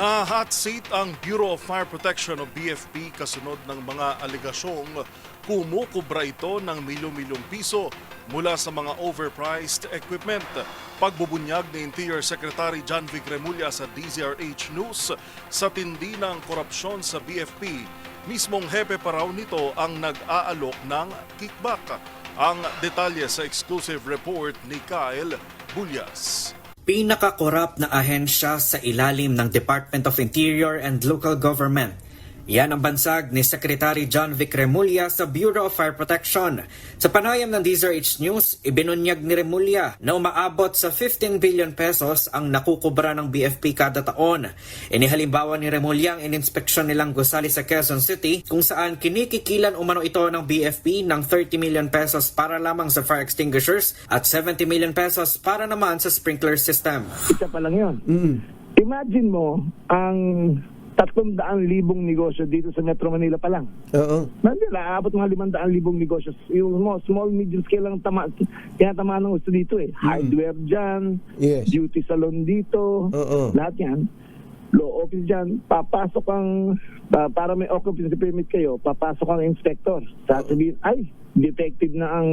Na hot seat ang Bureau of Fire Protection o BFP kasunod ng mga aligasyong kumukubra ito ng milyon-milyong piso mula sa mga overpriced equipment. Pagbubunyag ni Interior Secretary John Vic Remulla sa DZRH News sa tindi ng korupsyon sa BFP, mismong hepe pa raw nito ang nag-aalok ng kickback. Ang detalye sa exclusive report ni Kyle Bulyas. Pinakakorap na ahensya sa ilalim ng Department of Interior and Local Government. Yan ang bansag ni Secretary John Vic Remulla sa Bureau of Fire Protection. Sa panayam ng DZRH News, ibinunyag ni Remulla na umaabot sa 15 billion pesos ang nakukubra ng BFP kada taon. Inihalimbawa ni Remulla ang ininspeksyon nilang gusali sa Quezon City kung saan kinikikilan umano ito ng BFP ng 30 million pesos para lamang sa fire extinguishers at 70 million pesos para naman sa sprinkler system. Isa pa lang yun. Imagine mo ang 300,000 negosyo dito sa Metro Manila pa lang. Oo. Nandiyan, aabot mga 500,000 negosyo. Yung small, medium scale lang tinatamaan ng gusto dito eh. Hardware dyan, Yes. beauty salon dito, Oo. lahat yan. Law office dyan, papasok ang, para may occupancy permit kayo, papasok ang inspector. Sasabihin, ay, detective na ang,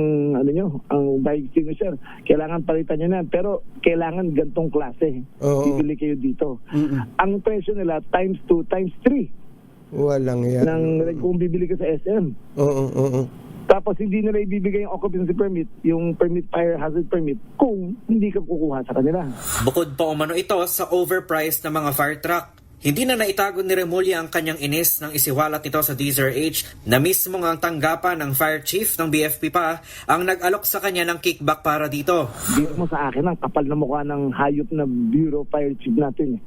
ang fire extinguisher. Kailangan palitan nyo na. Pero kailangan gantong klase. Oo. Bibili kayo dito. Ang presyo nila, times 2, times 3. Walang yan. Kung bibili ka sa SM. Oo. Tapos hindi nila ibibigay yung occupancy permit, yung permit, fire hazard permit, kung hindi ka kukuha sa kanila. Bukod pa umano ito sa overpriced na mga fire truck. Hindi na naitago ni Remulla ang kanyang inis nang isiwalat nito sa DZRH na mismo ang tanggapan ng fire chief ng BFP pa ang nag-alok sa kanya ng kickback para dito. Dito mo sa akin, ang kapal na mukha ng hayop na Bureau Fire Chief natin.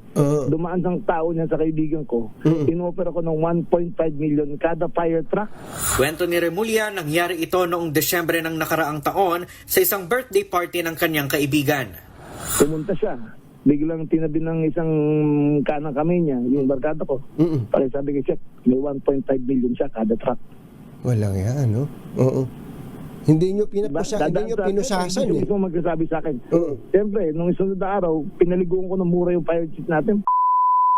Dumaan sang tao niya sa kaibigan ko. Inoffer ako ng 1.5 million kada fire truck. Kwento ni Remulla, nangyari ito noong Desyembre ng nakaraang taon sa isang birthday party ng kanyang kaibigan. Pumunta siya. Biglang tinabi ng isang kanang kamay niya, yung barkada ko. Para sabi ko, Chef, may 1.5 million siya kada truck. Walang yan, no? Oo. Hindi nyo pinusasan Yung eh. mismo magsasabi sa akin. Oo. Siyempre, nung isunod na araw, pinaliguan ko ng mura yung fire chief natin.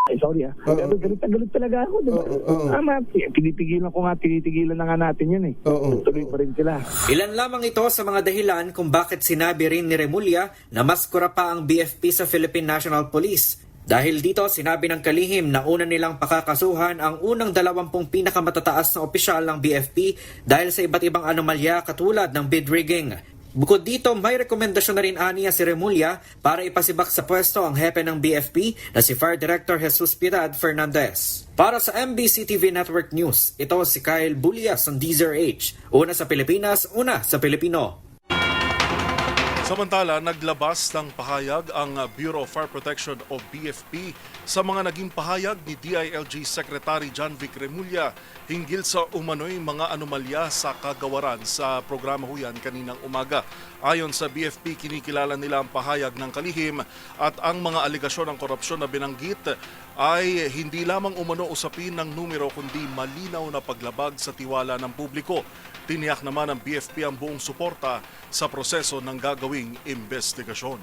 Ay, sorry Pero galit talaga ako, diba? Tama, tinitigilan na nga natin yan eh. Tuloy pa rin sila. Ilan lamang ito sa mga dahilan kung bakit sinabi rin ni Remulla na mas kura pa ang BFP sa Philippine National Police. Dahil dito, sinabi ng kalihim na una nilang pakakasuhan ang unang 20 pinakamatataas na opisyal ng BFP dahil sa iba't ibang anomalya katulad ng bid rigging. Bukod dito, may rekomendasyon na rin aniya si Remulla para ipasibak sa pwesto ang hepe ng BFP na si Fire Director Jesus Piedad Fernandez. Para sa MBC TV Network News, ito si Kyle Bulyas ng DZRH. Una sa Pilipinas, una sa Pilipino. Samantala, naglabas ng pahayag ang Bureau of Fire Protection o BFP sa mga naging pahayag ni DILG Secretary John Vic Remulla hinggil sa umano'y mga anomalya sa kagawaran sa programa huyan kaninang umaga. Ayon sa BFP, kinikilala nila ang pahayag ng kalihim at ang mga aligasyon ng korupsyon na binanggit ay hindi lamang umano usapin ng numero kundi malinaw na paglabag sa tiwala ng publiko. Tiniyak naman ng BFP ang buong suporta sa proseso ng gagawing investigasyon.